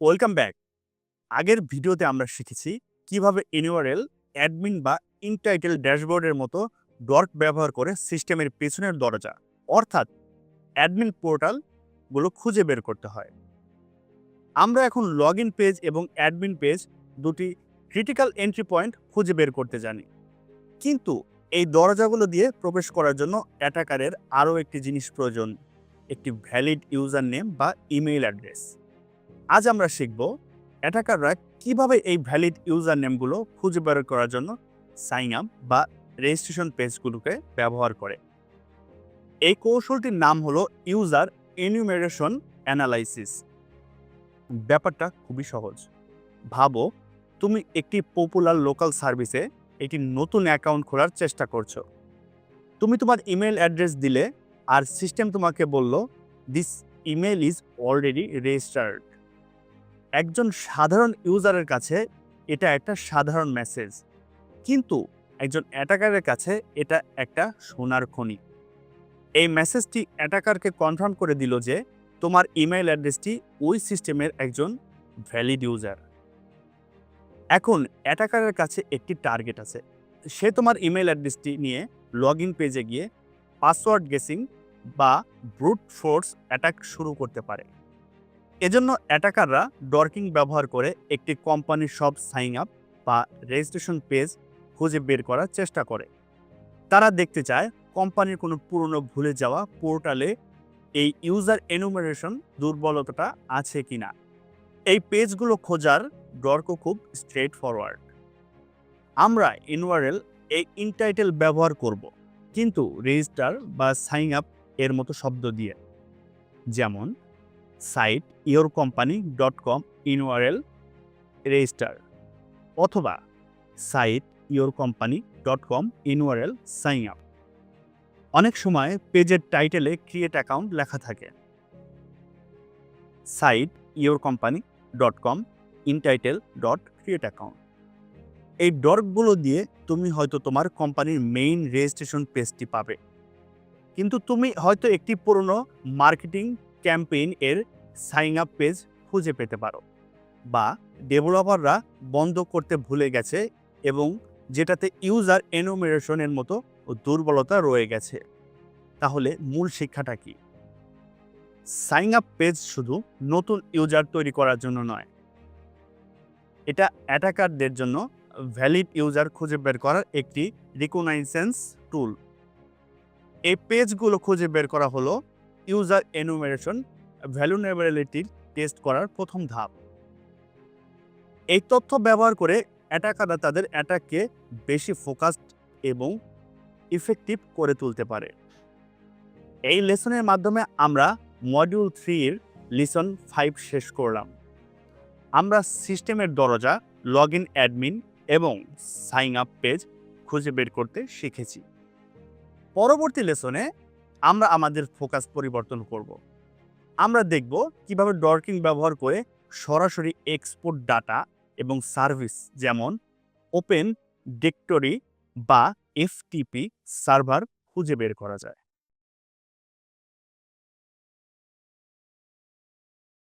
Welcome back. আগের ভিডিওতে আমরা শিখেছি কিভাবে ইউআরএল, অ্যাডমিন বা ইনটাইটেল ড্যাশবোর্ডের মতো ডর্ক ব্যবহার করে সিস্টেমের পেছনের দরজা অর্থাৎ অ্যাডমিন পোর্টালগুলো খুঁজে বের করতে হয়। আমরা এখন লগ ইন পেজ এবং অ্যাডমিন পেজ দুটি ক্রিটিক্যাল এন্ট্রি পয়েন্ট খুঁজে বের করতে জানি। কিন্তু এই দরজাগুলো দিয়ে প্রবেশ করার জন্য অ্যাটাকারের আরও একটি জিনিস প্রয়োজন, একটি ভ্যালিড ইউজার নেম বা ইমেইল অ্যাড্রেস। আজ আমরা শিখব অ্যাটাকাররা কিভাবে এই ভ্যালিড ইউজার নেমগুলো খুঁজে বের করার জন্য সাইন আপ বা রেজিস্ট্রেশন পেজগুলোকে ব্যবহার করে। এই কৌশলটির নাম হলো ইউজার এনিউমেরেশন অ্যানালাইসিস। ব্যাপারটা খুবই সহজ। ভাবো, তুমি একটি পপুলার লোকাল সার্ভিসে একটি নতুন অ্যাকাউন্ট খোলার চেষ্টা করছো। তুমি তোমার ইমেল অ্যাড্রেস দিলে আর সিস্টেম তোমাকে বলল, this email is already registered. একজন সাধারণ ইউজারের কাছে এটা একটা সাধারণ মেসেজ, কিন্তু একজন অ্যাটাকারের কাছে এটা একটা সোনার খনি। এই মেসেজটি অ্যাটাকারকে কনফার্ম করে দিল যে তোমার ইমেল অ্যাড্রেসটি ওই সিস্টেমের একজন ভ্যালিড ইউজার। এখন অ্যাটাকারের কাছে একটি টার্গেট আছে। সে তোমার ইমেল অ্যাড্রেসটি নিয়ে লগ ইন পেজে গিয়ে পাসওয়ার্ড গেসিং বা ব্রুট ফোর্স অ্যাটাক শুরু করতে পারে। এজন্য অ্যাটাকাররা ডর্কিং ব্যবহার করে একটি কোম্পানির সব সাইন আপ বা রেজিস্ট্রেশন পেজ খুঁজে বের করার চেষ্টা করে। তারা দেখতে চায় কোম্পানির কোনো পুরনো ভুলে যাওয়া পোর্টালে এই ইউজার এনুমারেশন দুর্বলতাটা আছে কিনা। এই পেজগুলো খোঁজার ডর্ক খুব স্ট্রেট ফরওয়ার্ড। আমরা ইউআরএল এই ইনটাইটেল ব্যবহার করব, কিন্তু রেজিস্টার বা সাইন আপ এর মতো শব্দ দিয়ে, যেমন সাইট yourcompany.com ইউআরএল রেজিস্টার অথবা site yourcompany.com URL sign up. অনেক সময় পেজের টাইটেলে ক্রিয়েট অ্যাকাউন্ট লেখা থাকে। Site yourcompany.com intitle dot create account. এই ডর্কগুলো দিয়ে তুমি হয়তো তোমার কোম্পানির মেইন রেজিস্ট্রেশন পেজটি পাবে, কিন্তু তুমি হয়তো একটি পুরনো মার্কেটিং ক্যাম্পেইন এর সাইন আপ পেজ খুঁজে পেতে পারো, বা ডেভেলপাররা বন্ধ করতে ভুলে গেছে এবং যেটাতে ইউজার এনুমেরেশনের মতো দুর্বলতা রয়ে গেছে। তাহলে মূল শিক্ষাটা কি? সাইন আপ পেজ শুধু নতুন ইউজার তৈরি করার জন্য নয়, এটা অ্যাটাকারদের জন্য ভ্যালিড ইউজার খুঁজে বের করার একটি রিকগনাইসেন্স টুল। এই পেজগুলো খুঁজে বের করা হলো ইউজার এনুমেরেশন ভ্যালুনেবিলিটি টেস্ট করার প্রথম ধাপ। এই তথ্য ব্যবহার করে অ্যাটাকাররা তাদের অ্যাটাককে বেশি ফোকাসড এবং ইফেক্টিভ করে তুলতে পারে। এই লেসনের মাধ্যমে আমরা মডিউল 3 লিসন 5 শেষ করলাম। আমরা সিস্টেমের দরজা, লগ ইন, অ্যাডমিন এবং সাইন আপ পেজ খুঁজে বের করতে শিখেছি। পরবর্তী লেসনে আমরা আমাদের ফোকাস পরিবর্তন করব। আমরা দেখব কিভাবে ডর্কিং ব্যবহার করে সরাসরি এক্সপোর্ট ডাটা এবং সার্ভিস যেমন ওপেন ডিরেক্টরি বা এফটিপি সার্ভার খুঁজে বের করা যায়।